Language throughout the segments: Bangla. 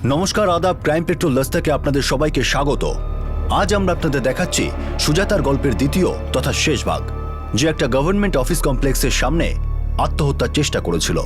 নমস্কার, আদাব। ক্রাইম পেট্রোল দস্তাকে আপনাদের সবাইকে স্বাগত। আজ আমরা আপনাদের দেখাচ্ছি সুজাতার গল্পের দ্বিতীয় তথা শেষ ভাগ, যে একটা গভর্নমেন্ট অফিস কমপ্লেক্সের সামনে আত্মহত্যার চেষ্টা করেছিল।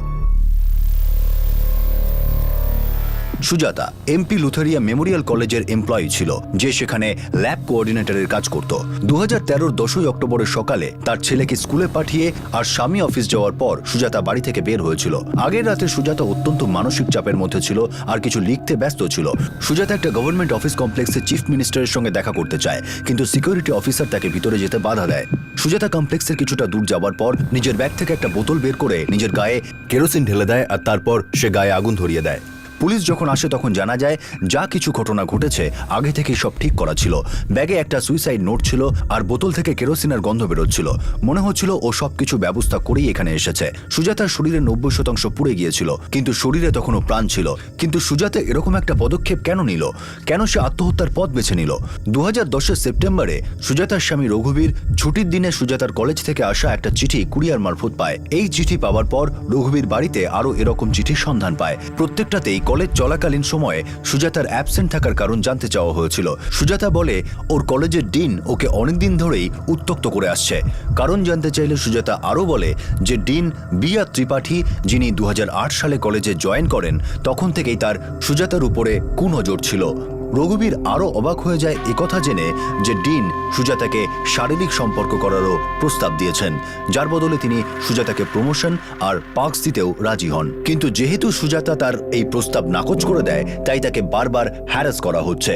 সুজাতা এমপি লুথেরিয়া মেমোরিয়াল কলেজের এমপ্লয়ি ছিল, যে সেখানে ল্যাব কোঅর্ডিনেটরের কাজ করত। 2013-র 10ই অক্টোবরের সকালে তার ছেলেকে স্কুলে পাঠিয়ে আর স্বামী অফিস যাওয়ার পর সুজাতা বাড়ি থেকে বের হয়েছিল। আগের রাতে সুজাতা অত্যন্ত মানসিক চাপের মধ্যে ছিল আর কিছু লিখতে ব্যস্ত ছিল। সুজাতা একটা গভর্নমেন্ট অফিস কমপ্লেক্সে চিফ মিনিস্টারের সঙ্গে দেখা করতে চায়, কিন্তু সিকিউরিটি অফিসার তাকে ভিতরে যেতে বাধা দেয়। সুজাতা কমপ্লেক্সের কিছুটা দূর যাওয়ার পর নিজের ব্যাগ থেকে একটা বোতল বের করে নিজের গায়ে কেরোসিন ঢেলে দেয় আর তারপর সে গায়ে আগুন ধরিয়ে দেয়। পুলিশ যখন আসে তখন জানা যায় যা কিছু ঘটনা ঘটেছে আগে থেকেই সব ঠিক করা ছিল। ব্যাগে একটা সুইসাইড নোট ছিল আর বোতল থেকে কেরোসিনের গন্ধ বেরোচ্ছিল। মনে হচ্ছিল ও সবকিছু ব্যবস্থা করেই এখানে এসেছে। সুজাতার শরীরে 90% পুড়ে গিয়েছিল, কিন্তু শরীরে তখনও প্রাণ ছিল। কিন্তু সুজাতা এরকম একটা পদক্ষেপ কেন নিল? কেন সে আত্মহত্যার পথ বেছে নিল? 2010-এর সেপ্টেম্বরে সুজাতার স্বামী রঘুবীর ছুটির দিনে সুজাতার কলেজ থেকে আসা একটা চিঠি কুরিয়ার মারফত পায়। এই চিঠি পাওয়ার পর রঘুবীর বাড়িতে আরও এরকম চিঠির সন্ধান পায়। প্রত্যেকটাতেই কলেজ চলাকালীন সময়ে সুজাতার অ্যাবসেন্ট থাকার কারণ জানতে চাওয়া হয়েছিল। সুজাতা বলে ওর কলেজের ডিন ওকে অনেকদিন ধরেই উত্ত্যক্ত করে আসছে। কারণ জানতে চাইলে সুজাতা আরও বলে যে ডিন বি.আর. ত্রিপাঠী, যিনি 2008 সালে কলেজে জয়েন করেন, তখন থেকেই তার সুজাতার উপরে কুনজর ছিল। রঘুবীর আরও অবাক হয়ে যায় একথা জেনে যে ডিন সুজাতাকে শারীরিক সম্পর্ক করারও প্রস্তাব দিয়েছেন, যার বদলে তিনি সুজাতাকে প্রমোশন আর পার্কস দিতেও রাজি হন। কিন্তু যেহেতু সুজাতা তার এই প্রস্তাব নাকচ করে দেয়, তাই তাকে বারবার হ্যারাস করা হচ্ছে।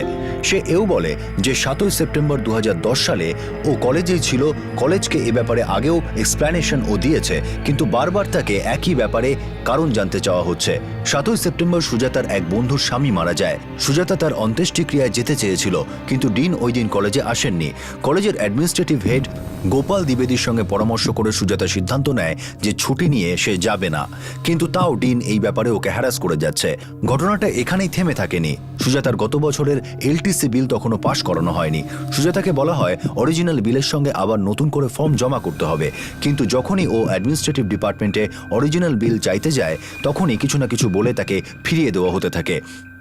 সে এও বলে যে 7ই সেপ্টেম্বর 2010 সালে ও কলেজেই ছিল, কলেজকে এ ব্যাপারে আগেও এক্সপ্লেনেশন ও দিয়েছে, কিন্তু বারবার তাকে একই ব্যাপারে কারণ জানতে চাওয়া হচ্ছে। 7ই সেপ্টেম্বর সুজাতার এক বন্ধুর স্বামী মারা যায়। সুজাতা তার অন্ত্যেষ্টিক্রিয়ায় যেতে চেয়েছিল, কিন্তু ডিন ওই দিন কলেজে আসেননি। কলেজের অ্যাডমিনিস্ট্রেটিভ হেড গোপাল দ্বিবেদীর সঙ্গে পরামর্শ করে সুজাতা সিদ্ধান্ত নেয় যে ছুটি নিয়ে সে যাবে না, কিন্তু তাও ডিন এই ব্যাপারে ওকে হ্যারাস করে যাচ্ছে। ঘটনাটা এখানেই থেমে থাকেনি। সুজাতার গত বছরের এলটিসি বিল তখনও পাশ করানো হয়নি। সুজাতাকে বলা হয় অরিজিনাল বিলের সঙ্গে আবার নতুন করে ফর্ম জমা করতে হবে, কিন্তু যখনই ও অ্যাডমিনিস্ট্রেটিভ ডিপার্টমেন্টে অরিজিনাল বিল চাইতে যায়, তখনই কিছু না কিছু বলে তাকে ফিরিয়ে দেওয়া হতে থাকে।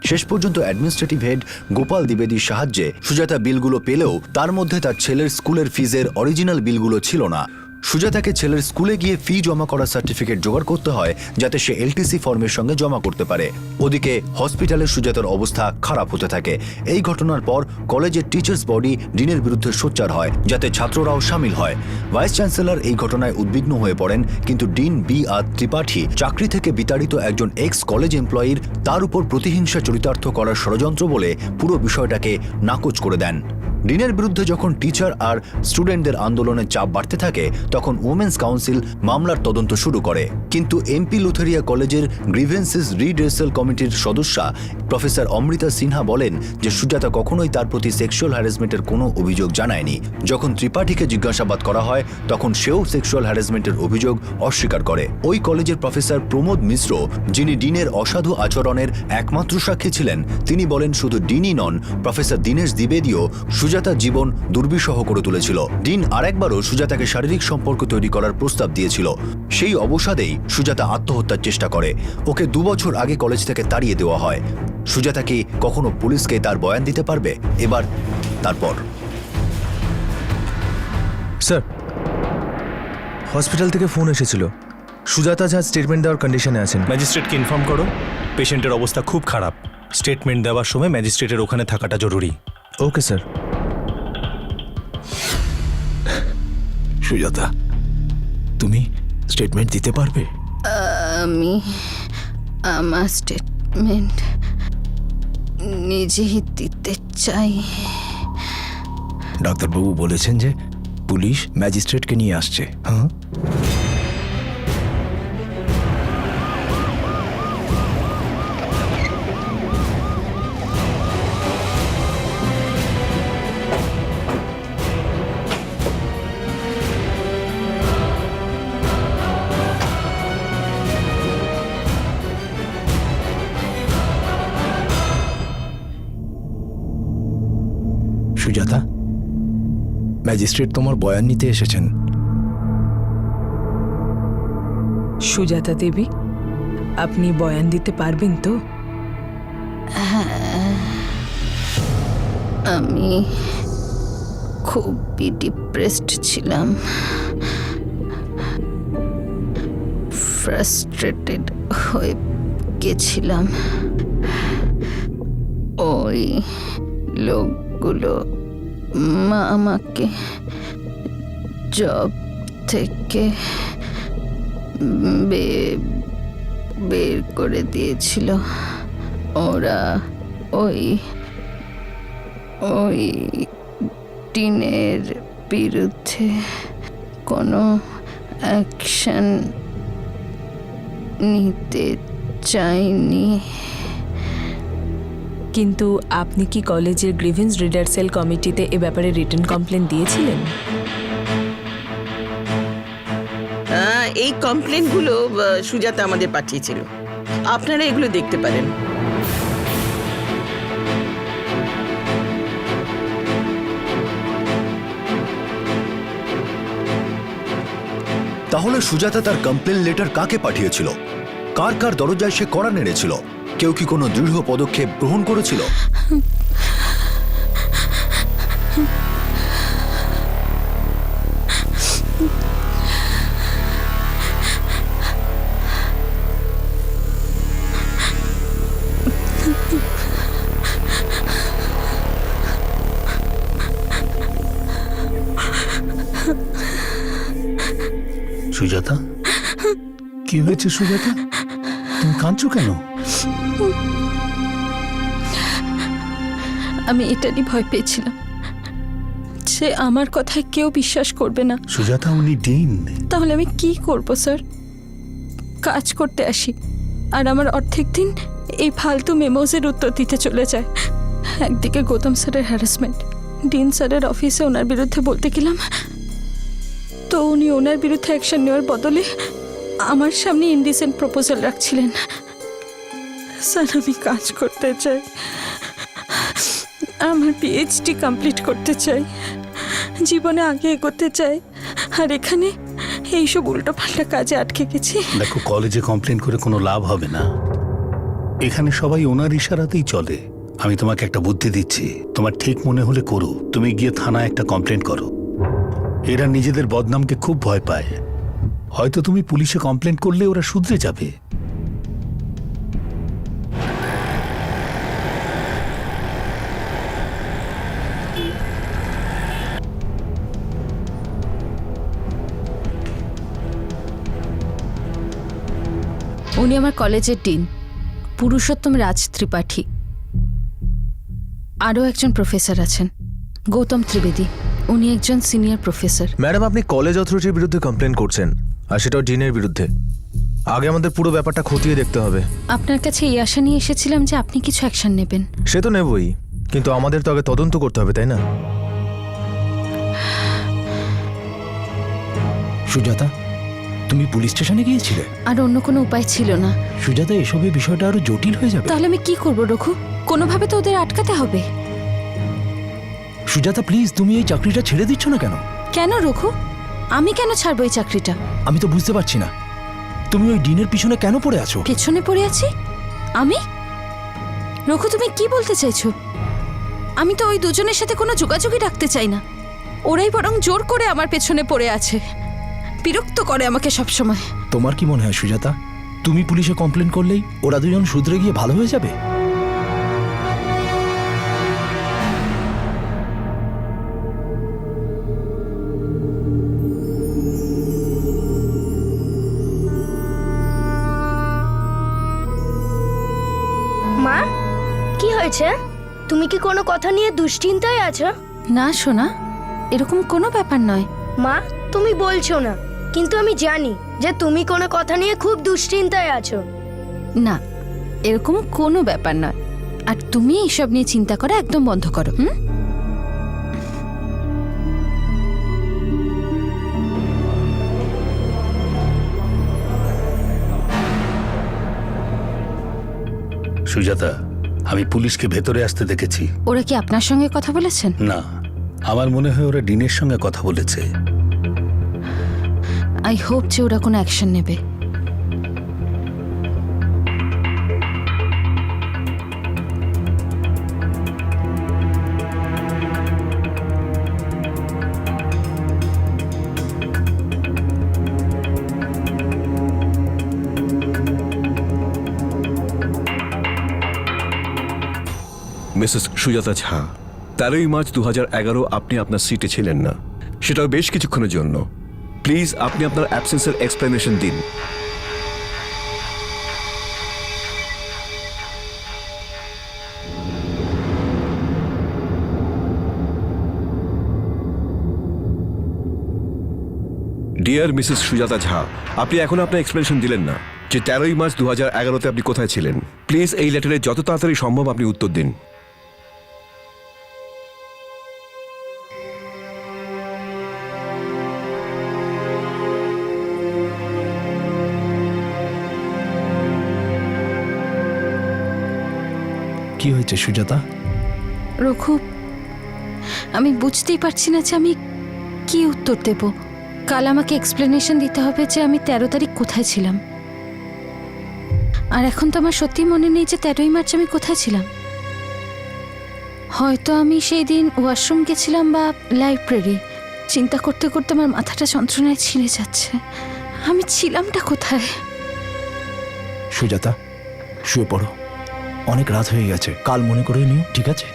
শেষ পর্যন্ত অ্যাডমিনিস্ট্রেটিভ হেড গোপাল দ্বিবেদীর সাহায্যে সুজাতা বিলগুলো পেলেও তার মধ্যে তার ছেলের স্কুলের ফিজের অরিজিনাল বিলগুলো ছিল না। সুজাতাকে ছেলের স্কুলে গিয়ে ফি জমা করার সার্টিফিকেট জোগাড় করতে হয়, যাতে সে এলটিসি ফর্মের সঙ্গে জমা করতে পারে। ওদিকে হসপিটালে সুজাতার অবস্থা খারাপ হতে থাকে। এই ঘটনার পর কলেজের টিচার্স বডি ডিনের বিরুদ্ধে সোচ্চার হয়, যাতে ছাত্ররাও সামিল হয়। ভাইস চ্যান্সেলর এই ঘটনায় উদ্বিগ্ন হয়ে পড়েন, কিন্তু ডিন বি.আর. ত্রিপাঠী, চাকরি থেকে বিতাড়িত একজন এক্স কলেজ এমপ্লয়ির, তার উপর প্রতিহিংসা চরিতার্থ করার ষড়যন্ত্র বলে পুরো বিষয়টাকে নাকচ করে দেন। ডিনের বিরুদ্ধে যখন টিচার আর স্টুডেন্টদের আন্দোলনের চাপ বাড়তে থাকে, তখন উইমেন্স কাউন্সিল মামলার তদন্ত শুরু করে। কিন্তু এমপি লুথেরিয়া কলেজের গ্রিভেন্সেস রিড্রেসাল কমিটির সদস্যা প্রফেসর অমৃতা সিনহা বলেন যে সুজাতা কখনোই তার প্রতি সেক্সুয়াল হ্যারাসমেন্টের কোনো অভিযোগ জানায়নি। যখন ত্রিপাঠীকে জিজ্ঞাসাবাদ করা হয়, তখন সেও সেক্সুয়াল হ্যারাসমেন্টের অভিযোগ অস্বীকার করে। ওই কলেজের প্রফেসর প্রমোদ মিশ্র, যিনি ডিনের অসাধু আচরণের একমাত্র সাক্ষী ছিলেন, তিনি বলেন শুধু ডিনই নন, প্রফেসর দীনেশ দ্বিবেদীও সুজাতার জীবন দুর্বিষহ করে তুলেছিল। ডিন আরেকবারও সুজাতাকে শারীরিক সম্পর্ক তৈরি করার প্রস্তাব দিয়েছিল। সেই অবসাদেই সুজাতা আত্মহত্যার চেষ্টা করে। ওকে 2 বছর আগে কলেজ থেকে তাড়িয়ে দেওয়া হয়। সুজাতা কি কখনো পুলিশকে তার বয়ান দিতে পারবে? এবার তারপর স্যার, হসপিটাল থেকে ফোন এসেছিল। সুজাতা যা স্টেটমেন্ট দেওয়ার কন্ডিশনে আছেন। ম্যাজিস্ট্রেটকে ইনফর্ম করো, পেশেন্টের অবস্থা খুব খারাপ। স্টেটমেন্ট দেওয়ার সময় ম্যাজিস্ট্রেটের ওখানে থাকাটা জরুরি। Okay sir. সুজাতা, তুমি স্টেটমেন্ট দিতে পারবে? আমি আমার স্টেটমেন্ট নিজেই দিতে চাই। ডাক্তারবাবু বলেছেন যে পুলিশ ম্যাজিস্ট্রেটকে নিয়ে আসছে। হ্যাঁ, সুজাতা, ম্যাজিস্ট্রেট তোমার বয়ান নিতে এসেছেন। সুজাতা দেবী, আপনি বয়ান দিতে পারবেন তো? আমি খুবই ডিপ্রেসড ছিলাম, ফ্রাস্ট্রেটেড হয়ে গেছিলাম। ওই লোকগুলো আমাকে জব থেকে বের করে দিয়েছিল। ওরা ওই টিনের বিরুদ্ধে কোনো অ্যাকশন নিতে চাইনি। কিন্তু আপনি কি কলেজের গ্রিভেন্স রিডার্সেল কমিটিতে এ ব্যাপারে রিটেন কমপ্লেন দিয়েছিলেন? এই কমপ্লেনগুলো সুজাতা আমাদের পাঠিয়েছিল, আপনারা এগুলো দেখতে পারেন। তাহলে সুজাতা তার কমপ্লেন লেটার কাকে পাঠিয়েছিল? কার কার দরজায় সে কড়া নেড়েছিল? কেউ কি কোনো দৃঢ় পদক্ষেপ গ্রহণ করেছিল? সুজাতা, কি হয়েছে সুজাতা? তুমি কাঁদছো কেন? আমি এটা নিয়ে ভয় পেয়েছিলাম যে আমার কথায় কেউ বিশ্বাস করবে না। সুজাতা, উনি ডিন। তাহলে আমি কি করব স্যার? কাজ করতে আসি আর আমার অর্ধেক দিন এই ফালতু মেমোজের উত্তর দিতে চলে যায়। একদিকে গৌতম স্যারের হ্যারাসমেন্ট, ডিন স্যারের অফিসে ওনার বিরুদ্ধে বলতে গেলাম তো উনি ওনার বিরুদ্ধে অ্যাকশন নেওয়ার বদলে আমার সামনে ইনডিসেন্ট প্রপোজাল রাখছিলেন। স্যার, আমি কাজ করতে চাই, আমার পিএইচডি কমপ্লিট করতে চাই, জীবনে আগে এগোতে চাই, আর এখানে এইসব উল্টোপাল্টা কাজে আটকে গেছি। দেখো, কলেজে কমপ্লেন করে কোনো লাভ হবে না। এখানে সবাই ওনার ইশারাতেই চলে। আমি তোমাকে একটা বুদ্ধি দিচ্ছি, তোমার ঠিক মনে হলে করো। তুমি গিয়ে থানায় একটা কমপ্লেন করো। এরা নিজেদের বদনামকে খুব ভয় পায়। হয়তো তুমি পুলিশে কমপ্লেন করলে ওরা শুধরে যাবে। উনি আমার কলেজের ডিন পুরুষোত্তম রাজ ত্রিপাঠী। আরও একজন প্রফেসর আছেন, গৌতম ত্রিবেদী। উনি একজন সিনিয়র প্রফেসর। ম্যাডাম, আপনি কলেজ অথরিটির বিরুদ্ধে কমপ্লেন করছেন, আর সেটাও ডিনের বিরুদ্ধে। আগে আমাদের পুরো ব্যাপারটা খতিয়ে দেখতে হবে। আপনার কাছে এই আশা নিয়ে এসেছিলাম যে আপনি কিছু অ্যাকশন নেবেন। সে তো নেবই, কিন্তু আমাদের তো আগে তদন্ত করতে হবে, তাই না? সুজাতা, তুমি পুলিশ স্টেশনে গিয়েছিলে? আর অন্য কোনো উপায় ছিল না। সুজাতা, এসবের বিষয়টা আরো জটিল হয়ে যাবে। তাহলে আমি কি করব রঘু? কোনোভাবে তো ওদের আটকাতে হবে। সুজাতা, প্লিজ, তুমি এই চাকরিটা ছেড়ে দিচ্ছ না কেন? কেন রঘু? আমি কেন ছাড়বো এই চাকরিটা? আমি তো বুঝতে পারছি না, তুমি ওই ডিনের পিছনে কেন পড়ে আছো? পেছনে পড়ে আছি আমি? রঘু, তুমি কি বলতে চাইছো? আমি তো ওই দুজনের সাথে কোনো যোগাযোগই রাখতে চাই না। ওরাই বরং জোর করে আমার পেছনে পড়ে আছে, বিরক্ত করে আমাকে সব সময়। তোমার কি মনে হয় সুজাতা, তুমি পুলিশে কমপ্লেন করলেই ওরা দুজন শুধরে গিয়ে ভালো হয়ে যাবে? মা, কি হয়েছে? তুমি কি কোনো কথা নিয়ে দুশ্চিন্তায় আছো? না সোনা, এরকম কোনো ব্যাপার নয়। মা, তুমি বলছো না, কিন্তু আমি জানি যে তুমি কোনো কথা নিয়ে খুব দুশ্চিন্তায় আছো। না, এরকম কোনো ব্যাপার নয়। আর তুমি এইসব নিয়ে চিন্তা করা একদম বন্ধ করো। সুজাতা, আমি পুলিশকে ভেতরে আসতে দেখেছি। ওরা কি আপনার সঙ্গে কথা বলেছেন? না, আমার মনে হয় ওরা ডিনের সঙ্গে কথা বলেছে। আই হোপ যে ওরা কোনো অ্যাকশন নেবে। মিসেস সুজাতা ঝা, 13ই মার্চ 2011 আপনি আপনার সিটে ছিলেন না, সেটাও বেশ কিছুক্ষণের জন্য। প্লিজ আপনি আপনার অ্যাবসেন্সের এক্সপ্লেনেশন দিন। ডিয়ার মিসেস সুজাতা ঝা, আপনি এখন আপনার এক্সপ্লেনেশন দিলেন না যে 13ই মার্চ 2011-তে আপনি কোথায় ছিলেন। প্লিজ এই লেটারে যত তাড়াতাড়ি সম্ভব আপনি উত্তর দিন। কি হয়েছে সুজাতা? রঘু, আমি বুঝতেই পারছি না যে আমি কি উত্তর দেব। কাল আমাকে এক্সপ্লেনেশন দিতে হবে যে আমি 13 তারিখ কোথায় ছিলাম, আর এখন তো আমার সত্যি মনে নেই যে 13ই মার্চ আমি কোথায় ছিলাম। হয়তো আমি সেই দিন ওয়াশরুম গেছিলাম বা লাইব্রেরি। চিন্তা করতে করতে আমার মাথাটা যন্ত্রণায় ছিঁড়ে যাচ্ছে। আমি ছিলামটা কোথায়? সুজাতা, শুয়ে পড়ো, অনেক রাত হয়ে গেছে, কাল মনে করে নিও, ঠিক আছে?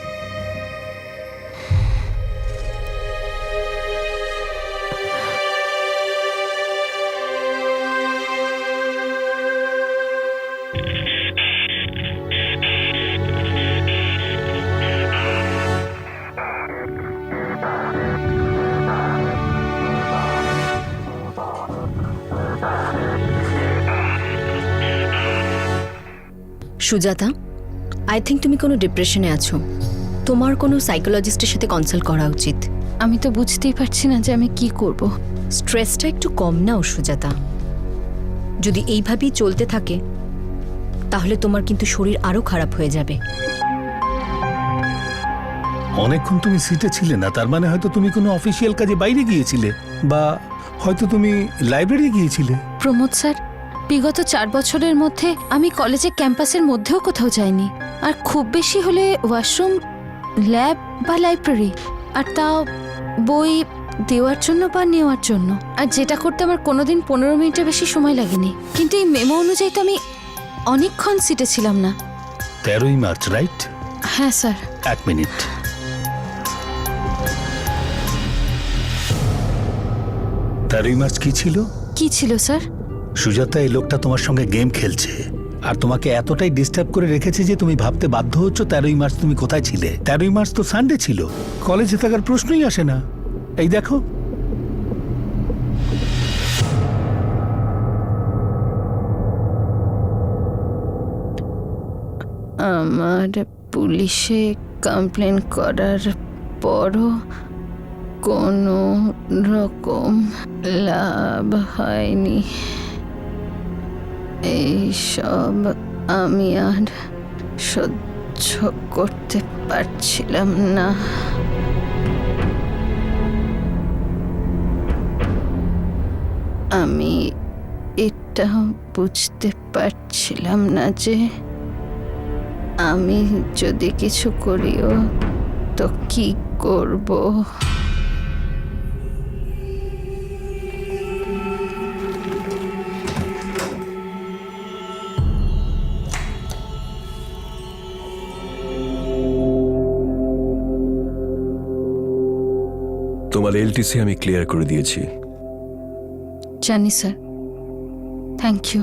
সুজাতা, আই থিঙ্ক তুমি কোনো ডিপ্রেশনে আছো। তোমার কোনো সাইকোলজিস্টের সাথে কনসাল্ট করা উচিত। আমি তো বুঝতেই পারছি না যে আমি কি করব। স্ট্রেসটা একটু কম নাও সুজাতা। যদি এইভাবেই চলতে থাকে তাহলে তোমার কিন্তু শরীর আরো খারাপ হয়ে যাবে। অনেকক্ষণ তুমি সিটে ছিলে না, তার মানে হয়তো তুমি কোনো অফিসিয়াল কাজে বাইরে গিয়েছিলে, বা হয়তো তুমি লাইব্রেরি গিয়েছিলে। প্রমোদ স্যার, বিগত 4 বছরের মধ্যে আমি কলেজে ক্যাম্পাসের মধ্যেও কোথাও যাইনি, আর খুব বেশি হলে ওয়াশরুম, ল্যাব বা লাইব্রেরি, আর তাও বই দেওয়ার জন্য বা নেওয়ার জন্য। আর যেটা করতে আমার কোনোদিন 15 মিনিটের বেশি সময় লাগেনি। কিন্তু এই মেমো অনুযায়ী তো আমি অনেকক্ষণ সিটে ছিলাম না। 13ই মার্চ, রাইট? হ্যাঁ স্যার। 1 মিনিট। 13ই মার্চ কি ছিল? কি ছিল স্যার? সুজাতা, এই লোকটা তোমার সঙ্গে গেম খেলছে আর তোমাকে এতটাই ডিস্টার্ব করে রেখেছে যে তুমি ভাবতে বাধ্য হচ্ছ 13ই মার্চ তুমি কোথায় ছিলে। 13ই মার্চ তো সানডে ছিল, কলেজে থাকার প্রশ্নই আসে না। এই দেখো, আমার পুলিশে কমপ্লেন করার পরও কোনো রকম লাভ হয়নি। এইসব আমি আর সহ্য করতে পারছিলাম না। আমি এটাও বুঝতে পারছিলাম না যে আমি যদি কিছু করিও তো কি করব। তোমার এলটিসি আমি ক্লিয়ার করে দিয়েছি। জানি স্যার, থ্যাংক ইউ।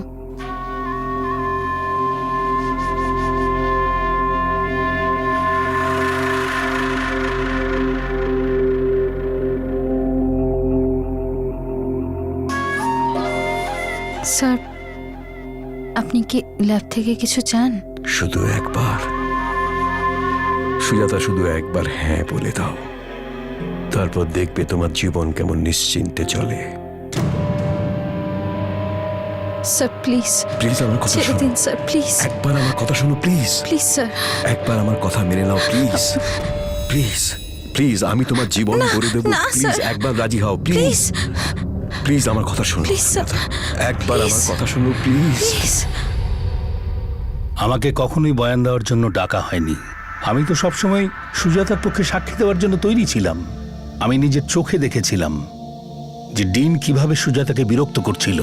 স্যার, আপনি কি ল্যাব থেকে কিছু চান? শুধু একবার সুজাতা, শুধু একবার হ্যাঁ বলে দাও, তারপর দেখবে তোমার জীবন কেমন নিশ্চিন্তে চলে। স্যার প্লিজ, প্লিজ আমার কথা ছেড়ে শোনো। দিন স্যার, প্লিজ একবার আমার কথা শোনো, প্লিজ। Please sir. একবার আমার কথা মেনে নাও, প্লিজ। প্লিজ প্লিজ, আমি তোমার জীবন করে দেবো। না, প্লিজ স্যার। একবার রাজি হও, প্লিজ। প্লিজ প্লিজ আমার কথা শোনো। প্লিজ স্যার, একবার প্লিজ। আমার কথা শোনো, প্লিজ। প্লিজ। আমাকে কখনোই বয়ান দেওয়ার জন্য ডাকা হয়নি। আমি তো সবসময় সুজাতার পক্ষে সাক্ষী দেওয়ার জন্য তৈরি ছিলাম। আমি নিজের চোখে দেখেছিলাম যে ডিন কিভাবে সুজাতাকে বিরক্ত করছিল।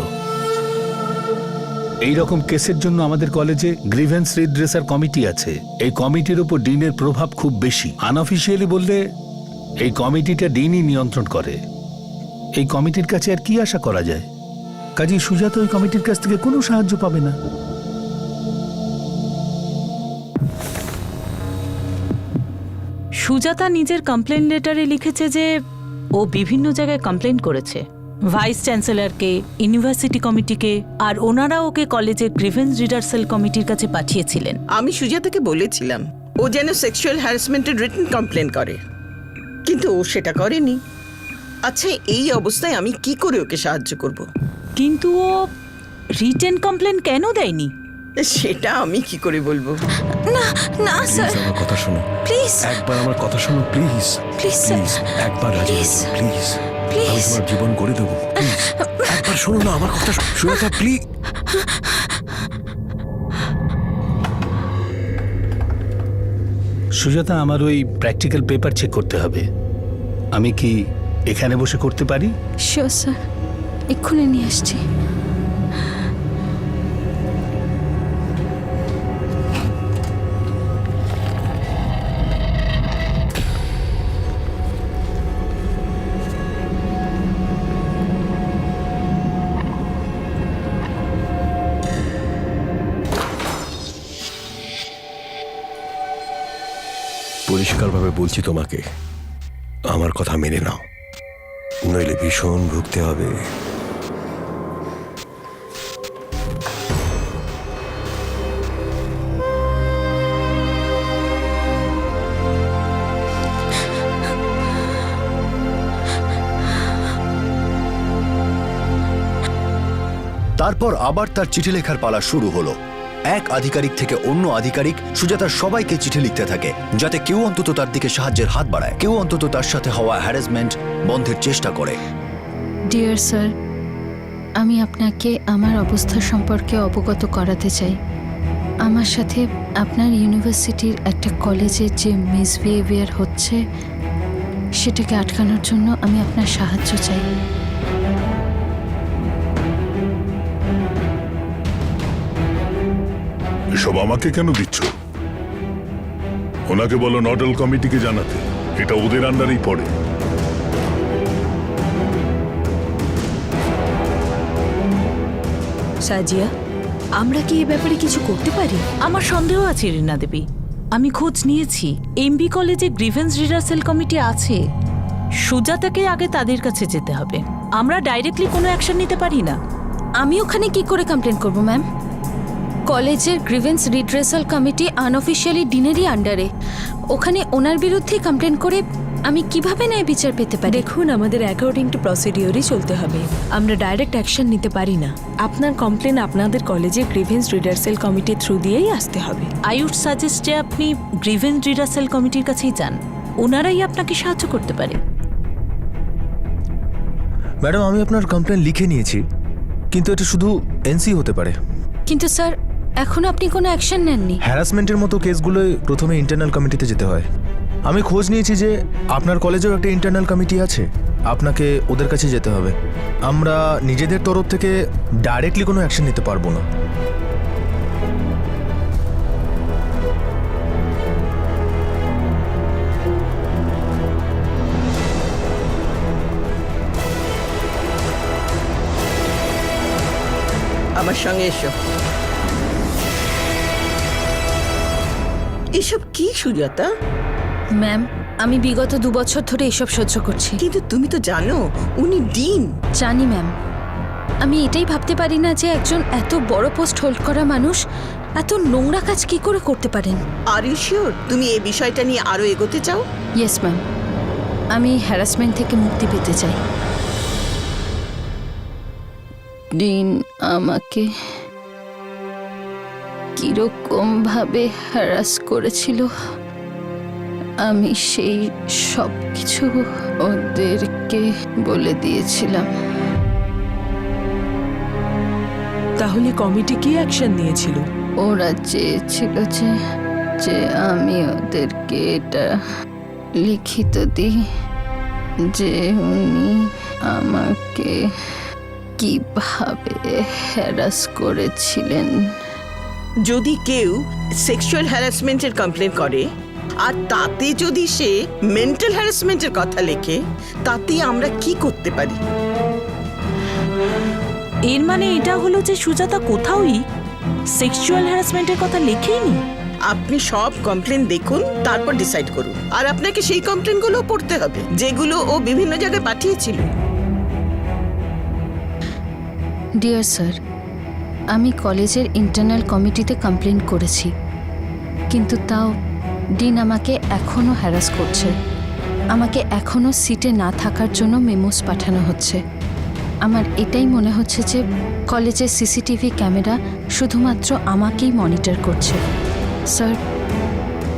এই রকম কেসের জন্য আমাদের কলেজে গ্রিভেন্স রিড্রেসার কমিটি আছে। এই কমিটির উপর ডিনের প্রভাব খুব বেশি। আনঅফিসিয়ালি বললে এই কমিটিটা ডিনই নিয়ন্ত্রণ করে। এই কমিটির কাছে আর কি আশা করা যায়? কাজী সুজাতা ওই কমিটির কাছ থেকে কোনো সাহায্য পাবে না। সুজাতা নিজের কমপ্লেন লেটারে লিখেছে যে ও বিভিন্ন জায়গায় কমপ্লেন করেছে, ভাইস চ্যান্সেলরকে, ইউনিভার্সিটি কমিটিকে, আর ওনারা ওকে কলেজের গ্রিভেন্স রিডার্সেল কমিটির কাছে পাঠিয়েছিলেন। আমি সুজাতাকে বলেছিলাম ও যেন সেক্সুয়াল হ্যারাসমেন্টের রিটেন কমপ্লেন করে, কিন্তু ও সেটা করেনি। আচ্ছা, এই অবস্থায় আমি কি করে ওকে সাহায্য করব? কিন্তু ও রিটেন কমপ্লেন কেন দেয়নি সেটা আমি কি করে বলবো? না না স্যার, আমার কথা শোনো, প্লিজ একবার আমার কথা শোনো প্লিজ। প্লিজ স্যার, একবার রাজি প্লিজ প্লিজ, আমি প্লিজ তোমার জীবন করে দেবো। প্লিজ একবার শোনো না আমার কথা, সুজাতা প্লিজ। সুজাতা, আমার ওই প্র্যাকটিক্যাল পেপার চেক করতে হবে। আমি কি এখানে বসে করতে পারি? শিওর স্যার, এক্ষুনি নিয়ে আসছি। পরিষ্কারভাবে বলছি তোমাকে, আমার কথা মেনে নাও, নইলে ভীষণ ভুগতে হবে। তারপর আবার তার চিঠি লেখার পালা শুরু হলো। এক আধিকারিক থেকে অন্য আধিকারিক সুজাতার সবাইকে চিঠি লিখতে থাকে, যাতে কেউ অন্তত তার দিকে সাহায্যের হাত বাড়ায়, কেউ অন্তত তার সাথে হওয়া হ্যারাসমেন্ট বন্ধের চেষ্টা করে। ডিয়ার স্যার, আমি আপনাকে আমার অবস্থা সম্পর্কে অবগত করাতে চাই। আমার সাথে আপনার ইউনিভার্সিটির একটা কলেজের যে মিসবিহেভিয়ার হচ্ছে সেটাকে আটকানোর জন্য আমি আপনার সাহায্য চাই। এসব আমাকে কেন দিচ্ছ? ওনাকে বলো নডাল কমিটিকে জানাতে, এটা ওদের আন্ডারেই পড়ে। সাজিয়া, আমরা কি এ ব্যাপারে কিছু করতে পারি? আমার সন্দেহ আছে রীনা দেবী, আমি খোঁজ নিয়েছি। এমবি কলেজে গ্রিভেন্স রিডার্সেল কমিটি আছে, সুজাতাকে আগে তাদের কাছে যেতে হবে। আমরা ডাইরেক্টলি কোনো অ্যাকশন নিতে পারি না। আমি ওখানে কি করে কমপ্লেন করব ম্যাম? কলেজের গ্রিভেন্স রিড্রেসাল কমিটি আনঅফিশিয়ালি ডিনেরই আন্ডারে। ওখানে ওনার বিরুদ্ধে কমপ্লেন করে আমি কিভাবে ন্যায় বিচার পেতে পারি? দেখুন, আমাদের অ্যাকর্ডিং টু প্রসিডিওরই চলতে হবে। আমরা ডাইরেক্ট অ্যাকশন নিতে পারি না। আপনার কমপ্লেন আপনাদের কলেজের গ্রিভেন্স রিডার্সেল কমিটির থ্রু দিয়েই আসতে হবে। আই উড সাজেস্ট যে আপনি গ্রিভেন্স রিডার্সেল কমিটির কাছেই যান, ওনারাই আপনাকে সাহায্য করতে পারে। ম্যাডাম, আমি আপনার কমপ্লেন লিখে নিয়েছি, কিন্তু এটা শুধু এনসি হতে পারে। কিন্তু স্যার, এখনো আপনি কোনো অ্যাকশন নেননি। হ্যারাসমেন্টের মতো কেসগুলোয় প্রথমে ইন্টারনাল কমিটিতে যেতে হয়। আমি খোঁজ নিয়েছি যে আপনার কলেজেও একটা ইন্টারনাল কমিটি আছে, আপনাকে ওদের কাছে যেতে হবে। আমরা নিজেদের তরফ থেকে ডাইরেক্টলি কোনো অ্যাকশন নিতে পারবো না। আমার সঙ্গে এসো। এসব কি সুজাতা? ম্যাম, আমি বিগত 2 বছর ধরে এসব সহ্য করছি। কিন্তু তুমি তো জানো উনি ডিন। জানি ম্যাম, আমি এটাই ভাবতে পারি না যে একজন এত বড় পোস্ট হোল্ড করা মানুষ এত নোংরা কাজ কি করে করতে পারেন। আর ইউ শিওর তুমি এই বিষয়টা নিয়ে আরো এগোতে চাও? ইয়েস ম্যাম, আমি হ্যারাসমেন্ট থেকে মুক্তি পেতে চাই। ডিন আমাকে কিরকম ভাবে হ্যারাস করেছিল, আমি সেই সব কিছু ওদেরকে বলে দিয়েছিলাম। তাহলে কমিটি কি অ্যাকশন নিয়েছিল? ওরা চেয়েছিল যে আমি ওদেরকে এটা লিখিত দিই যে উনি আমাকে কিভাবে হ্যারাস করেছিলেন? যদি কেউ সেক্সুয়াল হ্যারাসমেন্টের কমপ্লেন করে আর তাতে যদি সে মেন্টাল হ্যারাসমেন্টের কথা লেখে, তাতে আমরা কি করতে পারি? এর মানে এটা হলো যে সুজাতা কোথাওই সেক্সুয়াল হ্যারাসমেন্টের কথা লেখেইনি। আপনি সব কমপ্লেন দেখুন, তারপর ডিসাইড করুন। আর আপনাকে সেই কমপ্লেনগুলো পড়তে হবে যেগুলো ও বিভিন্ন জায়গায় পাঠিয়েছিল। ডিয়ার স্যার, আমি কলেজের ইন্টারনাল কমিটিতে কমপ্লেন করেছি, কিন্তু তাও ডিন আমাকে এখনও হ্যারাস করছে। আমাকে এখনও সিটে না থাকার জন্য মেমোস পাঠানো হচ্ছে। আমার এটাই মনে হচ্ছে যে কলেজের সিসিটিভি ক্যামেরা শুধুমাত্র আমাকেই মনিটর করছে। স্যার,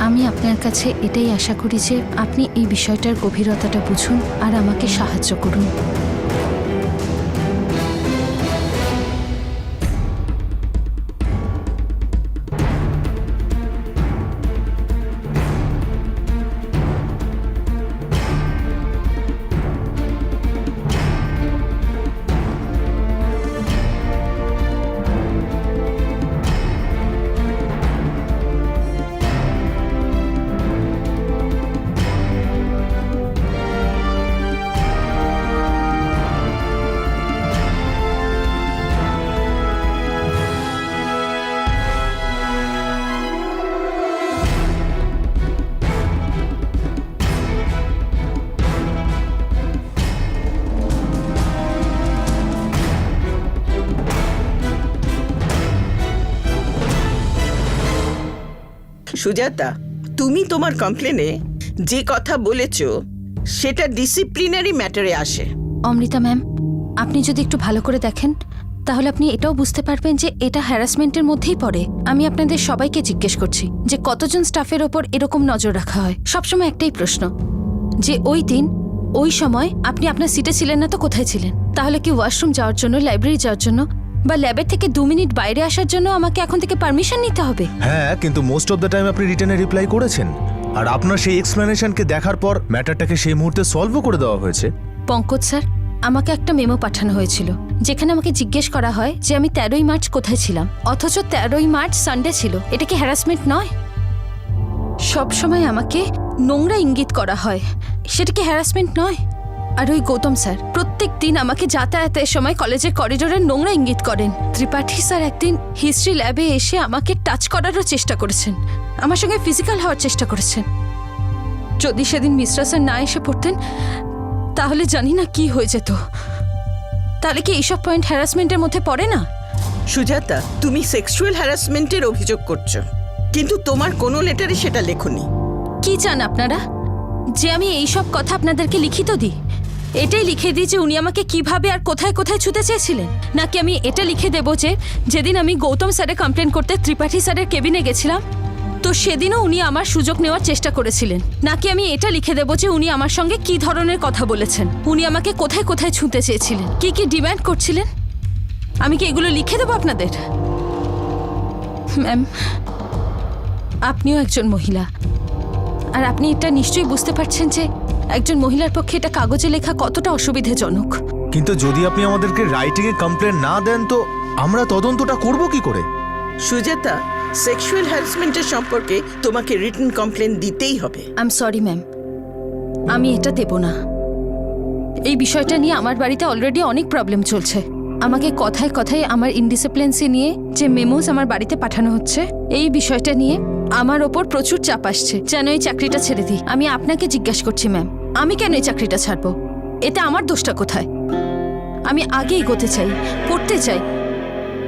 আমি আপনার কাছে এটাই আশা করি যে আপনি এই বিষয়টার গভীরতাটা বুঝুন আর আমাকে সাহায্য করুন। সুজাতা, তুমি তোমার কমপ্লেনে যে কথা বলেছো সেটা ডিসিপ্লিনারি ম্যাটারে আসে। অমৃতা ম্যাম, আপনি যদি একটু ভালো করে দেখেন তাহলে আপনি এটাও বুঝতে পারবেন যে এটা হ্যারাসমেন্টের মধ্যেই পড়ে। আমি আপনাদের সবাইকে জিজ্ঞেস করছি যে কতজন স্টাফের ওপর এরকম নজর রাখা হয়। সবসময় একটাই প্রশ্ন, যে ওই দিন ওই সময় আপনি আপনার সিটে ছিলেন না তো কোথায় ছিলেন? তাহলে কি ওয়াশরুম যাওয়ার জন্য, লাইব্রেরি যাওয়ার জন্য বা ল্যাবের থেকে 2 মিনিট বাইরে আসার জন্য আমাকে এখন থেকে পারমিশন নিতে হবে? হ্যাঁ, কিন্তু মোস্ট অফ দ্য টাইম আপনি রিটার্নে রিপ্লাই করেছেন, আর আপনার সেই এক্সপ্লেনেশনকে দেখার পর ম্যাটারটাকে সেই মুহূর্তে সলভও করে দেওয়া হয়েছে। পঙ্কজ স্যার, আমাকে একটা মেমো পাঠানো হয়েছিল যেখানে আমাকে জিজ্ঞেস করা হয় যে আমি 13ই মার্চ কোথায় ছিলাম, অথচ 13ই মার্চ সানডে ছিল। এটা কি হ্যারাসমেন্ট নয়? সবসময় আমাকে নোংরা ইঙ্গিত করা হয়, সেটা কি হ্যারাসমেন্ট নয়? আর ওই গৌতম স্যার প্রত্যেক দিন আমাকে যাতায়াতের সময় কলেজের করিডোরে নোংরা ইঙ্গিত করেন। ত্রিপাঠী স্যার একদিন হিস্ট্রি ল্যাবে এসে আমাকে টাচ করারও চেষ্টা করেছেন, আমার সঙ্গে ফিজিক্যাল হওয়ার চেষ্টা করেছেন। যদি সেদিন মিশ্রা স্যার না এসে পড়তেন তাহলে জানি না কি হয়ে যেত। তাহলে কি এইসব পয়েন্ট হ্যারাসমেন্টের মধ্যে পড়ে না? সুজাতা, তুমি সেক্সুয়াল হ্যারাসমেন্টের অভিযোগ করছো, কিন্তু তোমার কোনো লেটারে সেটা লেখোনি। কি চান আপনারা? যে আমি এইসব কথা আপনাদেরকে লিখিত দিই? এটাই লিখে দিই যে উনি আমাকে কিভাবে আর কোথায় কোথায় ছুতে চেয়েছিলেন? নাকি আমি এটা লিখে দেব যে যেদিন আমি গৌতম স্যারের কমপ্লেন করতে ত্রিপাঠী স্যারের কেবিনে গেছিলাম তো সেদিনও উনি আমার সুযোগ নেওয়ার চেষ্টা করেছিলেন? নাকি আমি এটা লিখে দেব যে উনি আমার সঙ্গে কি ধরনের কথা বলেছেন, উনি আমাকে কোথায় কোথায় ছুঁতে চেয়েছিলেন, কি কি ডিমান্ড করছিলেন? আমি কি এগুলো লিখে দেবো আপনাদের? ম্যাম, আপনিও একজন মহিলা, আর আপনি এটা নিশ্চয়ই বুঝতে পারছেন যে একজন মহিলার পক্ষে এটা কাগজে লেখা কতটা অসুবিধাজনক। কিন্তু যদি আপনি আমাদেরকে রাইটিংয়ে কমপ্লেন না দেন তো আমরা তদন্তটা করব কি করে? সুজাতা, সেক্সুয়াল হ্যারাসমেন্টের সম্পর্কে তোমাকে রিটেন কমপ্লেন দিতেই হবে। আই এম সরি ম্যাম, আমি এটা দেব না। এই বিষয়টা নিয়ে আমার বাড়িতে অলরেডি অনেক প্রবলেম চলছে। আমাকে কথায় কথায় আমার ইনডিসিপ্লিনসি নিয়ে যে মেমোস আমার বাড়িতে পাঠানো হচ্ছে, এই বিষয়টা নিয়ে আমার ওপর প্রচুর চাপ আসছে যেন এই চাকরিটা ছেড়ে দিই। আমি আপনাকে জিজ্ঞাসা করছি ম্যাম, আমি কেন এই চাকরিটা ছাড়বো? এতে আমার দোষটা কোথায়? আমি আগে এগোতে চাই, পড়তে চাই,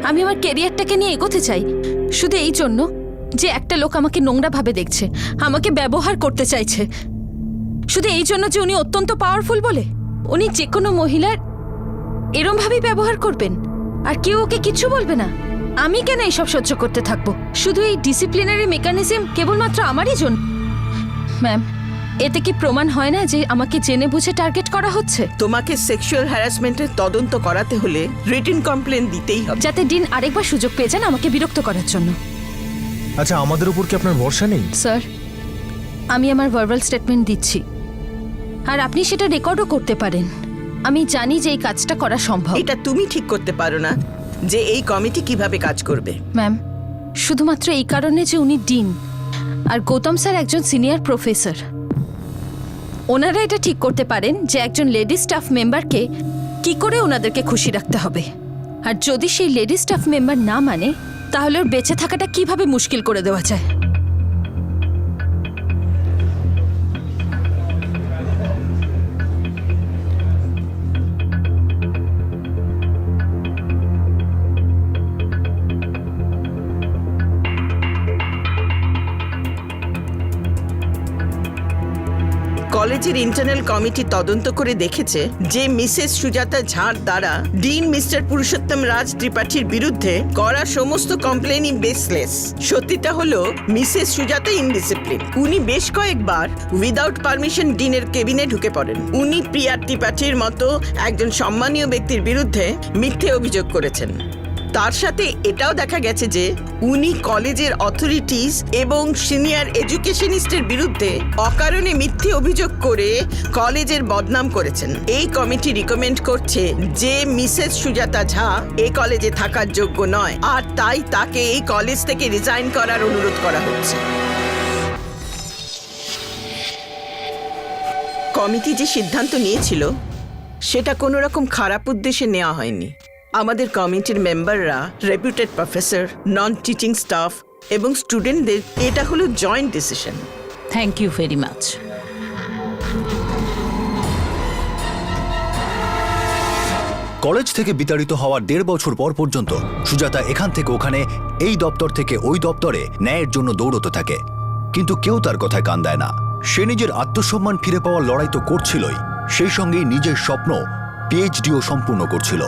আমি আমার ক্যারিয়ারটাকে নিয়ে এগোতে চাই, শুধু এই জন্য যে একটা লোক আমাকে নোংরাভাবে দেখছে, আমাকে ব্যবহার করতে চাইছে, শুধু এই জন্য যে উনি অত্যন্ত পাওয়ারফুল বলে উনি যে কোনো মহিলার এরমভাবেই ব্যবহার করবেন আর কেউ ওকে কিছু বলবে না? আমি কেন এইসব সহ্য করতে থাকবো? শুধু এই ডিসিপ্লিনারি মেকানিজম কেবলমাত্র আমারই জন্য? ম্যাম, এতে কি প্রমাণ হয় না যে আমাকে জেনে বুঝে টার্গেট করা হচ্ছে? তোমাকে সেক্সুয়াল হ্যারাসমেন্টের তদন্ত করাতে হলে রিটেন কমপ্লেন দিতেই হবে, যাতে ডিন আরেকবার সুযোগ পেয়ে যান আমাকে বিরক্ত করার জন্য। আচ্ছা, আমাদের উপর কি আপনার ভরসা নেই? স্যার, আমি আমার ভার্বাল স্টেটমেন্ট দিচ্ছি, আর আপনি সেটা রেকর্ডও করতে পারেন। আমি জানি যে এই কাজটা করা সম্ভব। এটা তুমি ঠিক করতে পারো না যে এই কমিটি কিভাবে কাজ করবে। ম্যাম, শুধুমাত্র এই কারণে যে উনি ডিন আর গৌতম স্যার একজন সিনিয়র প্রফেসর, ওনারা এটা ঠিক করতে পারেন যে একজন লেডি স্টাফ মেম্বারকে কি করে ওনাদেরকে খুশি রাখতে হবে। আর যদি সেই লেডি স্টাফ মেম্বার না মানে, তাহলে ওর বেঁচে থাকাটা কিভাবে মুশকিল করে দেওয়া যায়। কলেজের ইন্টারনাল কমিটি তদন্ত করে দেখেছে যে মিসেস সুজাতা ঝার দ্বারা ডিন মিস্টার পুরুষোত্তম রাজ ত্রিপাঠীর বিরুদ্ধে করা সমস্ত কমপ্লেনই বেসলেস। সত্যিটা হলো মিসেস সুজাতা ইনডিসিপ্লিন। উনি বেশ কয়েকবার উইদাউট পারমিশন ডিনের কেবিনে ঢুকে পড়েন। উনি প্রিয়া ত্রিপাঠীর মতো একজন সম্মানীয় ব্যক্তির বিরুদ্ধে মিথ্যে অভিযোগ করেছেন। তার সাথে এটাও দেখা গেছে যে উনি কলেজের অথরিটিস এবং সিনিয়র এডুকেশনিস্টের বিরুদ্ধে অকারণে মিথ্যে অভিযোগ করে কলেজের বদনাম করেছেন। এই কমিটি রিকমেন্ড করছে যে মিসেস সুজাতা ঝা এই কলেজে থাকার যোগ্য নয়, আর তাই তাকে এই কলেজ থেকে রিজাইন করার অনুরোধ করা হচ্ছে। কমিটি যে সিদ্ধান্ত নিয়েছিল সেটা কোনো রকম খারাপ উদ্দেশ্যে নেওয়া হয়নি। আমাদের কমিটির মেম্বাররা reputed professor, non teaching staff এবং স্টুডেন্টদের এটা হলো joint decision. Thank you very much. College থেকে বিতাড়িত হওয়ার 1.5 বছর পর পর্যন্ত সুজাতা এখান থেকে ওখানে, এই দপ্তর থেকে ওই দপ্তরে ন্যায়ের জন্য দৌড়তে থাকে, কিন্তু কেউ তার কথায় কান দেয় না। সে নিজের আত্মসম্মান ফিরে পাওয়ার লড়াই তো করছিলই, সেই সঙ্গেই নিজের স্বপ্ন পিএইচডিও সম্পূর্ণ করছিল।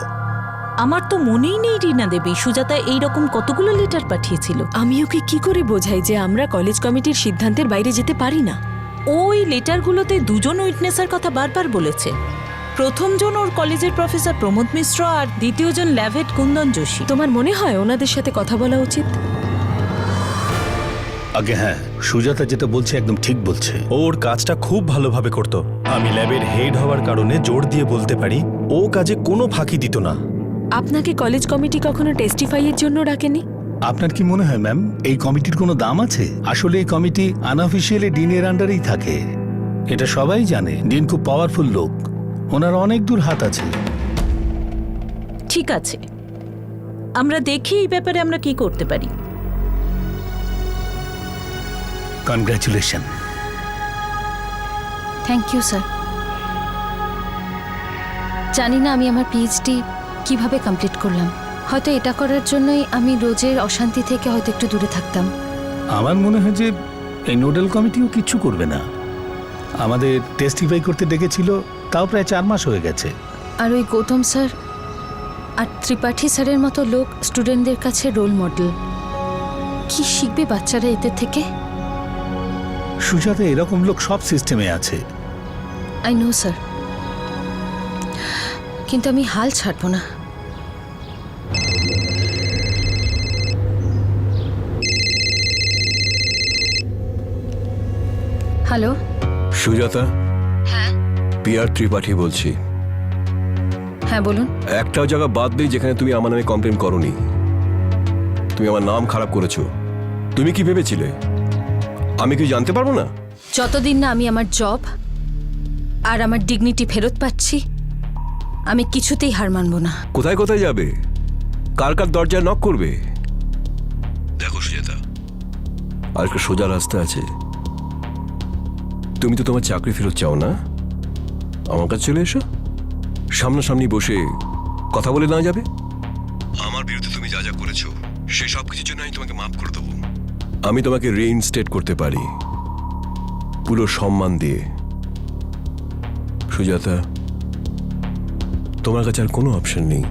আমার তো মনেই নেই রীনা দেবী সুজাতা এইরকম কতগুলো লেটার পাঠিয়েছিল। আমি ওকে কি করে বোঝাই যে আমরা কলেজ কমিটির সিদ্ধান্তের বাইরে যেতে পারি না? ওই লেটারগুলোতে দুজন উইটনেসের কথা বারবার বলেছে। প্রথমজন ওর কলেজের প্রফেসর প্রমোদ মিশ্র, আর দ্বিতীয়জন ল্যাভেট কুন্দন যোশী। তোমার মনে হয় ওনাদের সাথে কথা বলা উচিত? আগে হ্যাঁ, সুজাতা যেটা বলছে একদম ঠিক বলছে। ওর কাজটা খুব ভালোভাবে করত। আমি ল্যাবের হেড হওয়ার কারণে জোর দিয়ে বলতে পারি ও কাজে কোনো ফাঁকি দিত না। আপনাকে কলেজ কমিটি কখনো টেস্টিফাইয়ের জন্য ডাকেনি? আপনার কি মনে হয় ম্যাম এই কমিটির কোনো দাম আছে? আসলে এই কমিটি আনঅফিসিয়ালি ডিনের আন্ডারেই থাকে, এটা সবাই জানে। ডিন খুব পাওয়ারফুল লোক, ওনার অনেক দূর হাত আছে। ঠিক আছে, আমরা দেখি এই ব্যাপারে আমরা কি করতে পারি। কনগ্রাচুলেশন। Thank you sir. জানি না আমি আমার পিএইচডি কিভাবে কমপ্লিট করলাম। হয়তো এটা করার জন্যই আমি রোজের অশান্তি থেকে হয়তো একটু দূরে থাকতাম। আমার মনে হয় যে এই নোডাল কমিটিও কিচ্ছু করবে না। আমাদের টেস্টিফাই করতে ডেকেছিল, তাও প্রায় 4 মাস হয়ে গেছে। আর ওই গৌতম স্যার আর ত্রিপাঠী স্যারের মতো লোক স্টুডেন্টদের কাছে রোল মডেল। কি শিখবে বাচ্চারা এদের থেকে? সুজাতা এরকম লোক সব সিস্টেমে আছে। আই নো স্যার, কিন্তু আমি হাল ছাড়বো না। হ্যালো সুজাতা, হ্যাঁ পিআর ত্রিপাঠী বলছি। হ্যাঁ বলুন। একটাও জায়গা বাদ নেই যেখানে তুমি আমার নামে কমপ্লেন করোনি। তুমি আমার নাম খারাপ করেছো। তুমি কি ভেবেছিলে আমি কি জানতে পারবো না? যতদিন না আমি আমার জব আর আমার ডিগনিটি ফেরত পাচ্ছি, আমি কিছুতেই হার মানবো না। কোথায় কোথায় যাবে? কার কার দরজায় নক করবে? দেখো সুজাতা, আর একটা সোজা রাস্তা আছে। তুমি তো তোমার চাকরি ফেরত চাও না? আমার কাছে চলে এসো, সামনাসামনি বসে কথা বলে না যাবে। আমার বিরুদ্ধে তুমি যা যা করেছো সেই সব কিছুর জন্য আমি তোমাকে মাফ করে দেবো। আমি তোমাকে রিইনস্টেট করতে পারি পুরো সম্মান দিয়ে। সুজাতা, তোমার কাছে আর কোনো অপশন নেই,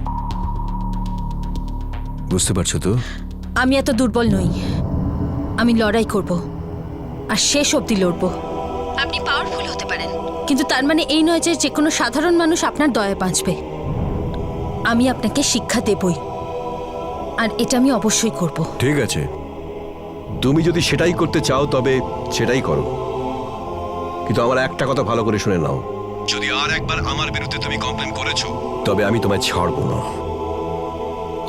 বুঝতে পারছো তো? আমি এত দুর্বল নই। আমি লড়াই করব আর শেষ অবধি লড়ব। আপনি পাওয়ারফুল হতে পারেন, কিন্তু তার মানে এই নয় যে যে কোনো সাধারণ মানুষ আপনার দয়া বাঁচবে। আমি আপনাকে শিক্ষা দেবই, আর এটা আমি অবশ্যই করব। ঠিক আছে, তুমি যদি সেটাই করতে চাও তবে সেটাই করো, কিন্তু আমার একটা কথা ভালো করে শুনে নাও। যদি আর একবার আমার বিরুদ্ধে তুমি কমপ্লেন করেছো তবে আমি তোমায় ছাড়বো না,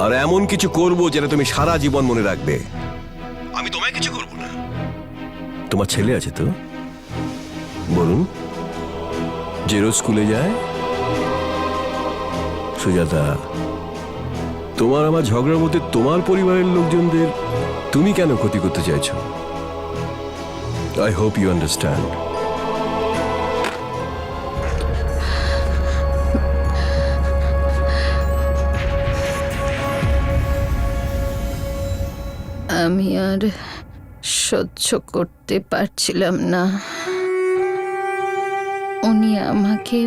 আর এমন কিছু করব যেটা তুমি সারা জীবন মনে রাখবে। আমি তোমায় কিছু করব না। তোমার ছেলে আছে তো, বলুন, যে রোজ স্কুলে যায়? সুজাতা, তোমার আমার ঝগড়ার মধ্যে তোমার পরিবারের লোকজনদের তুমি কেন ক্ষতি করতে চাইছো? I hope you understand. আমি আর সহ্য করতে পারছিলাম না। উনি আমাকে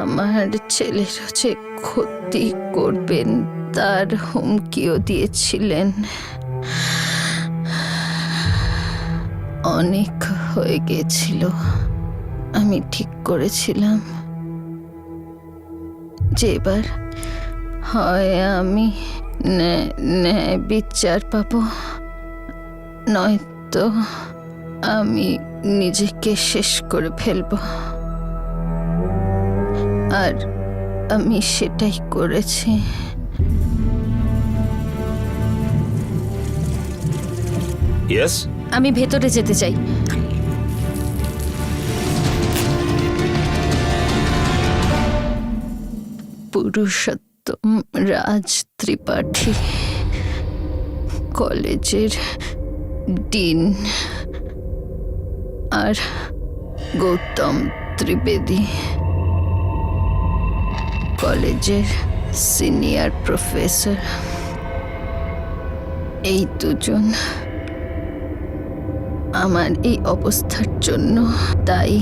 আমার ছেলের যে ক্ষতি করবেন তার হুমকিও দিয়েছিলেন। অনেক হয়ে গেছিল। আমি ঠিক করেছিলাম যে এবার হয় আমি ন্যায় বিচার পাবো, নয়তো আমি নিজেকে শেষ করে ফেলবো। আর আমি সেটাই করেছি। ইয়েস, আমি ভেতরে যেতে চাই। পুরুষোত্তম রাজ ত্রিপাঠী, কলেজের ডিন, আর গৌতম ত্রিবেদী, কলেজের সিনিয়র প্রফেসর। এই দুজন আমার এই অবস্থার জন্য দায়ী।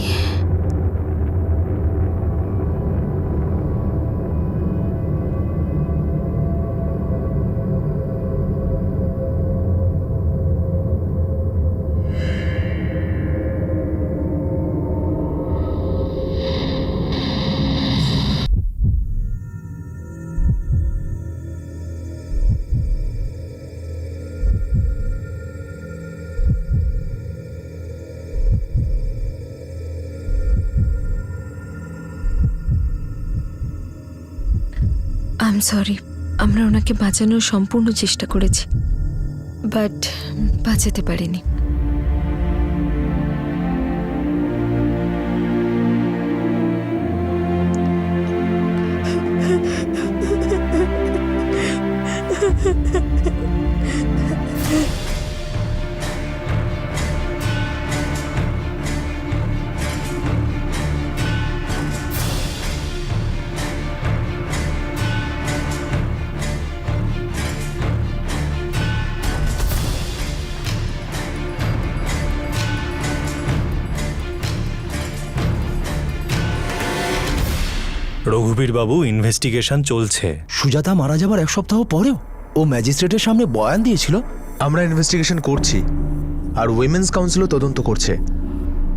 আই এম সরি, আমরা ওনাকে বাঁচানোর সম্পূর্ণ চেষ্টা করেছি, বাট বাঁচাতে পারিনি। রঘুবীর বাবু, ইনভেস্টিগেশন চলছে। সুজাতা মারা যাবার এক সপ্তাহ পরেও ও ম্যাজিস্ট্রেটের সামনে বয়ান দিয়েছিল। আমরা ইনভেস্টিগেশন করছি, আর উইমেন্স কাউন্সিলও তদন্ত করছে।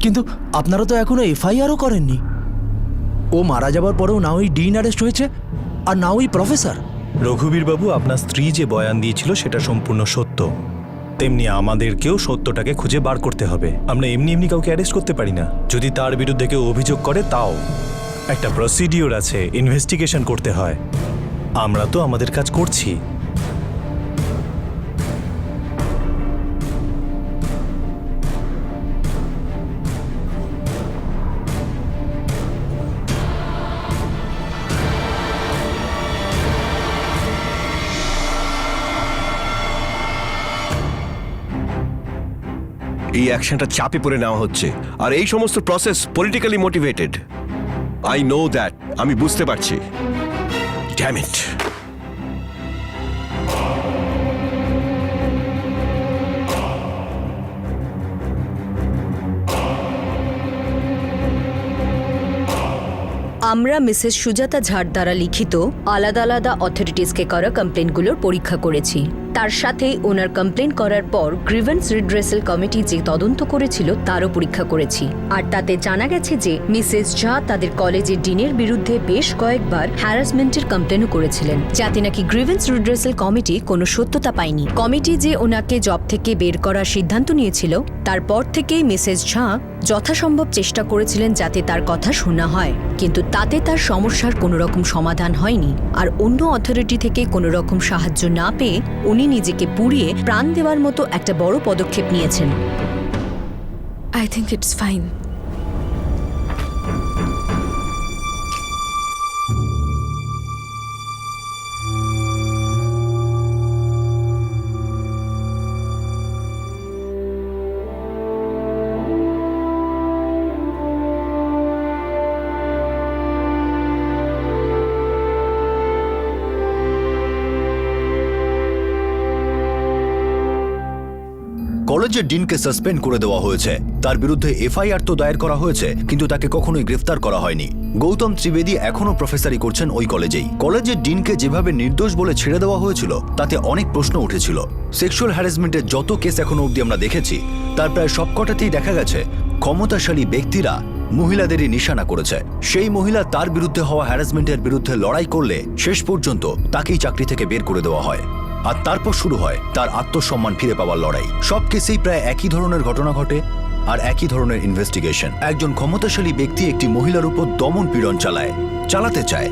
কিন্তু আপনারা তো এখনো এফআইআরও করেননি। ও মারা যাবার পরেও না ওই ডিন অ্যারেস্ট হয়েছে, আর না ওই প্রফেসর। রঘুবীর বাবু, আপনার স্ত্রী যে বয়ান দিয়েছিল সেটা সম্পূর্ণ সত্য, তেমনি আমাদেরকেও সত্যটাকে খুঁজে বার করতে হবে। আমরা এমনি এমনি কাউকে অ্যারেস্ট করতে পারি না। যদি তার বিরুদ্ধে কেউ অভিযোগ করে তাও একটা প্রসিডিওর আছে, ইনভেস্টিগেশন করতে হয়। আমরা তো আমাদের কাজ করছি। এই অ্যাকশনটা চাপে পড়ে নেওয়া হচ্ছে, আর এই সমস্ত process politically motivated. I know that, আমি বুঝতে পারছি। Damn it. আমরা মিসেস সুজাতা ঝাড় দ্বারা লিখিত আলাদা আলাদা অথরিটিসকে করা কমপ্লেনগুলোর পরীক্ষা করেছি। তার সাথে ওনার কমপ্লেন করার পর গ্রিভেন্স রিড্রেসাল কমিটি যে তদন্ত করেছিল তারও পরীক্ষা করেছি, আর তাতে জানা গেছে যে মিসেস ঝা তাদের কলেজের ডিনের বিরুদ্ধে বেশ কয়েকবার হ্যারাসমেন্টের কমপ্লেনও করেছিলেন, যাতে নাকি গ্রিভেন্স রিড্রেসাল কমিটি কোনো সত্যতা পায়নি। কমিটি যে ওনাকে জব থেকে বের করার সিদ্ধান্ত নিয়েছিল তারপর থেকেই মিসেস ঝা যথাসম্ভব চেষ্টা করেছিলেন যাতে তার কথা শোনা হয়, কিন্তু তাতে তার সমস্যার কোনো রকম সমাধান হয়নি। আর অন্য অথরিটি থেকে কোনো রকম সাহায্য না পেয়ে উনি নিজেকে পুড়িয়ে প্রাণ দেওয়ার মতো একটা বড় পদক্ষেপ নিয়েছেন। I think it's fine. কলেজের ডিনকে সাসপেন্ড করে দেওয়া হয়েছে, তার বিরুদ্ধে এফআইআর তো দায়ের করা হয়েছে, কিন্তু তাকে কখনোই গ্রেফতার করা হয়নি। গৌতম ত্রিবেদী এখনো প্রফেসরি করছেন ওই কলেজেই। কলেজের ডিনকে যেভাবে নির্দোষ বলে ছেড়ে দেওয়া হয়েছিল তাতে অনেক প্রশ্ন উঠেছিল। সেক্সুয়াল হ্যারাসমেন্টের যত কেস এখনো অবধি আমরা দেখেছি তার প্রায় সবকটাতেই দেখা গেছে ক্ষমতাশালী ব্যক্তিরা মহিলাদেরই নিশানা করেছে। সেই মহিলা তার বিরুদ্ধে হওয়া হ্যারাসমেন্টের বিরুদ্ধে লড়াই করলে শেষ পর্যন্ত তাকেই চাকরি থেকে বের করে দেওয়া হয়, আর তারপর শুরু হয় তার আত্মসম্মান ফিরে পাওয়ার লড়াই। সব কেসেই প্রায় একই ধরনের ঘটনা ঘটে আর একই ধরনের ইনভেস্টিগেশন। একজন ক্ষমতাশালী ব্যক্তি একটি মহিলার উপর দমন পীড়ন চালাতে চায়,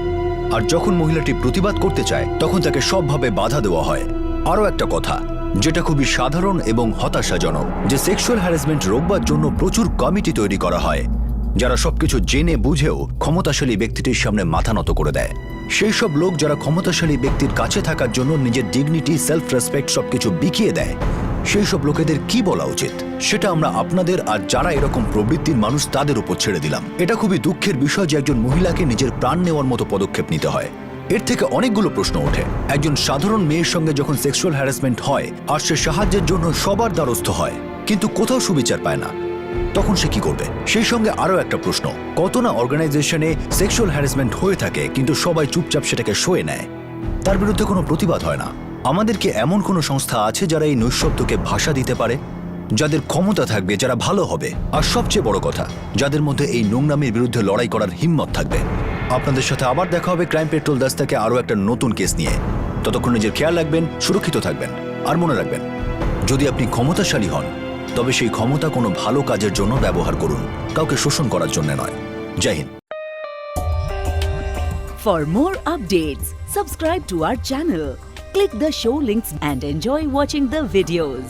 আর যখন মহিলাটি প্রতিবাদ করতে চায় তখন তাকে সবভাবে বাধা দেওয়া হয়। আরও একটা কথা যেটা খুবই সাধারণ এবং হতাশাজনক, যে সেক্সুয়াল হ্যারাসমেন্ট রোকবার জন্য প্রচুর কমিটি তৈরি করা হয় যারা সবকিছু জেনে বুঝেও ক্ষমতাশালী ব্যক্তিটির সামনে মাথা নত করে দেয়। সেই সব লোক যারা ক্ষমতাশালী ব্যক্তির কাছে থাকার জন্য নিজের ডিগনিটি, সেলফ রেসপেক্ট সবকিছু বিকিয়ে দেয়, সেই সব লোকেদের কি বলা উচিত সেটা আমরা আপনাদের আর যারা এরকম প্রবৃত্তির মানুষ তাদের উপর ছেড়ে দিলাম। এটা খুবই দুঃখের বিষয় যে একজন মহিলাকে নিজের প্রাণ নেওয়ার মতো পদক্ষেপ নিতে হয়। এর থেকে অনেকগুলো প্রশ্ন ওঠে। একজন সাধারণ মেয়ের সঙ্গে যখন সেক্সুয়াল হ্যারাসমেন্ট হয় আর সে সাহায্যের জন্য সবার দ্বারস্থ হয় কিন্তু কোথাও সুবিচার পায় না, তখন সে কি করবে? সেই সঙ্গে আরও একটা প্রশ্ন, কত না অর্গানাইজেশনে সেক্সুয়াল হ্যারাসমেন্ট হয়ে থাকে কিন্তু সবাই চুপচাপ সেটাকে সয়ে নেয়, তার বিরুদ্ধে কোনো প্রতিবাদ হয় না। আমাদের কি এমন কোনো সংস্থা আছে যারা এই নৈঃশব্দকে ভাষা দিতে পারে, যাদের ক্ষমতা থাকবে, যারা ভালো হবে, আর সবচেয়ে বড় কথা যাদের মধ্যে এই নোংরামির বিরুদ্ধে লড়াই করার হিম্মত থাকবে? আপনাদের সাথে আবার দেখা হবে ক্রাইম পেট্রোল 10 থেকে আরও একটা নতুন কেস নিয়ে। ততক্ষণ নিজের খেয়াল রাখবেন, সুরক্ষিত থাকবেন, আর মনে রাখবেন যদি আপনি ক্ষমতাশালী হন তবে সেই ক্ষমতা কোনো ভালো কাজের জন্য ব্যবহার করুন, কাউকে শোষণ করার জন্য নয়। জয় Hind. For more updates, subscribe to our channel, click the show links and enjoy watching the videos.